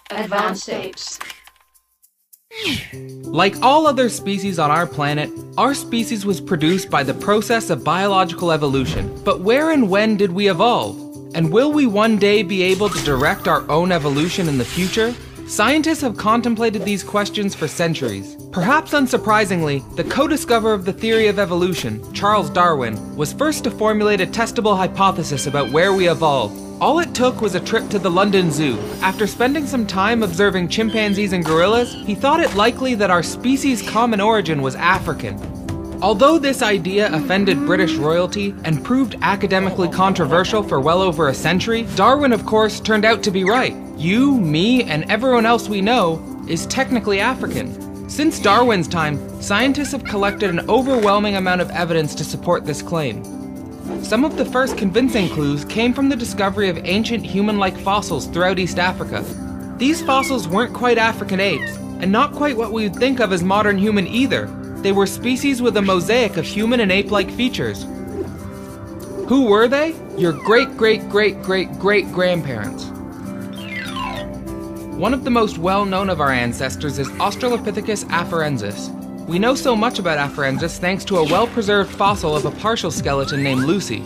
Advanced states. Like all other species on our planet, our species was produced by the process of biological evolution. But where and when did we evolve? And will we one day be able to direct our own evolution in the future? Scientists have contemplated these questions for centuries. Perhaps unsurprisingly, the co-discoverer of the theory of evolution, Charles Darwin, was first to formulate a testable hypothesis about where we evolved. All it took was a trip to the London Zoo. After spending some time observing chimpanzees and gorillas, he thought it likely that our species' common origin was African. Although this idea offended British royalty and proved academically controversial for well over a century, Darwin of course turned out to be right. You, me, and everyone else we know is technically African. Since Darwin's time, scientists have collected an overwhelming amount of evidence to support this claim. Some of the first convincing clues came from the discovery of ancient human-like fossils throughout East Africa. These fossils weren't quite African apes, and not quite what we would think of as modern human either. They were species with a mosaic of human and ape-like features. Who were they? Your great-great-great-great-great-grandparents. One of the most well-known of our ancestors is Australopithecus afarensis. We know so much about afarensis thanks to a well-preserved fossil of a partial skeleton named Lucy.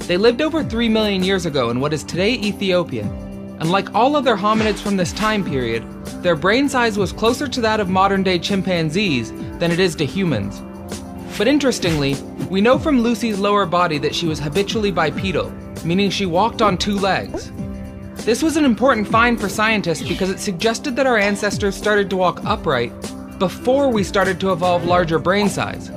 They lived over 3 million years ago in what is today Ethiopia. And like all other hominids from this time period, their brain size was closer to that of modern-day chimpanzees than it is to humans. But interestingly, we know from Lucy's lower body that she was habitually bipedal, meaning she walked on 2 legs. This was an important find for scientists because it suggested that our ancestors started to walk upright before we started to evolve larger brain size.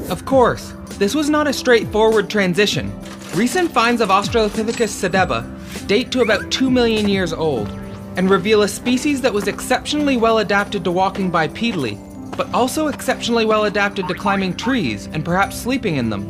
Of course, this was not a straightforward transition. Recent finds of Australopithecus sedeba date to about 2 million years old and reveal a species that was exceptionally well adapted to walking bipedally, but also exceptionally well adapted to climbing trees and perhaps sleeping in them.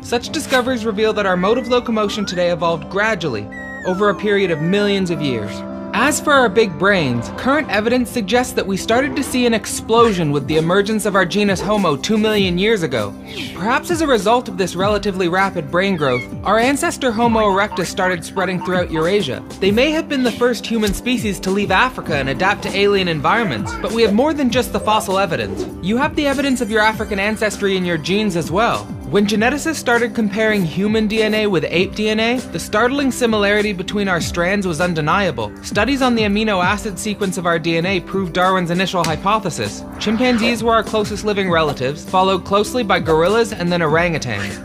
Such discoveries reveal that our mode of locomotion today evolved gradually over a period of millions of years. As for our big brains, current evidence suggests that we started to see an explosion with the emergence of our genus Homo 2 million years ago. Perhaps as a result of this relatively rapid brain growth, our ancestor Homo erectus started spreading throughout Eurasia. They may have been the first human species to leave Africa and adapt to alien environments, but we have more than just the fossil evidence. You have the evidence of your African ancestry in your genes as well. When geneticists started comparing human DNA with ape DNA, the startling similarity between our strands was undeniable. Studies on the amino acid sequence of our DNA proved Darwin's initial hypothesis. Chimpanzees were our closest living relatives, followed closely by gorillas and then orangutans.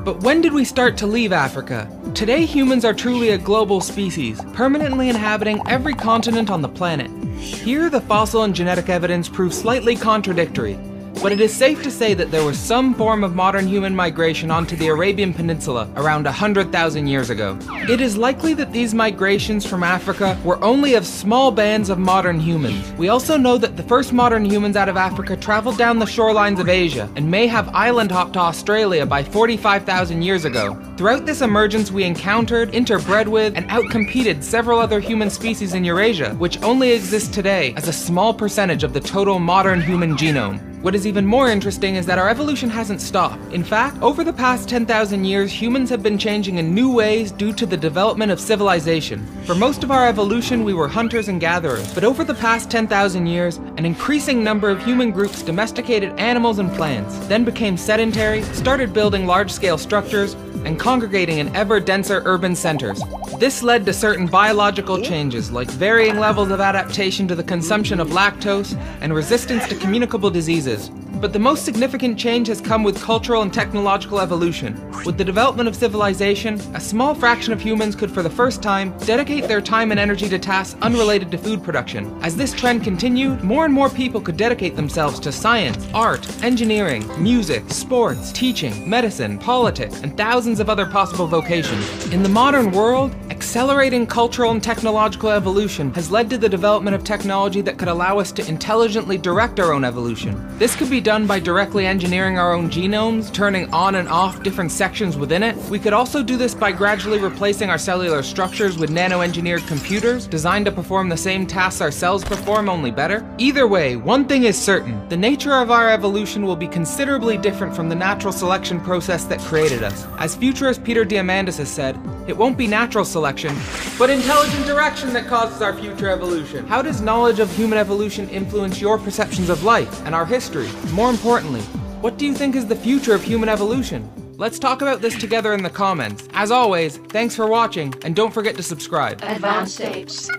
But when did we start to leave Africa? Today humans are truly a global species, permanently inhabiting every continent on the planet. Here the fossil and genetic evidence prove slightly contradictory. But it is safe to say that there was some form of modern human migration onto the Arabian Peninsula around 100,000 years ago. It is likely that these migrations from Africa were only of small bands of modern humans. We also know that the first modern humans out of Africa traveled down the shorelines of Asia and may have island hopped to Australia by 45,000 years ago. Throughout this emergence we encountered, interbred with, and outcompeted several other human species in Eurasia, which only exist today as a small percentage of the total modern human genome. What is even more interesting is that our evolution hasn't stopped. In fact, over the past 10,000 years, humans have been changing in new ways due to the development of civilization. For most of our evolution, we were hunters and gatherers, but over the past 10,000 years, an increasing number of human groups domesticated animals and plants, then became sedentary, started building large-scale structures, and congregating in ever denser urban centers. This led to certain biological changes like varying levels of adaptation to the consumption of lactose and resistance to communicable diseases. But the most significant change has come with cultural and technological evolution. With the development of civilization, a small fraction of humans could for the first time dedicate their time and energy to tasks unrelated to food production. As this trend continued, more and more people could dedicate themselves to science, art, engineering, music, sports, teaching, medicine, politics, and thousands of other possible vocations. In the modern world, accelerating cultural and technological evolution has led to the development of technology that could allow us to intelligently direct our own evolution. This could be done by directly engineering our own genomes, turning on and off different sections within it. We could also do this by gradually replacing our cellular structures with nano-engineered computers designed to perform the same tasks our cells perform, only better. Either way, one thing is certain: the nature of our evolution will be considerably different from the natural selection process that created us. As futurist Peter Diamandis has said, it won't be natural selection selection, but intelligent direction that causes our future evolution. How does knowledge of human evolution influence your perceptions of life and our history? More importantly, what do you think is the future of human evolution? Let's talk about this together in the comments. As always, thanks for watching, and don't forget to subscribe. Advanced apes.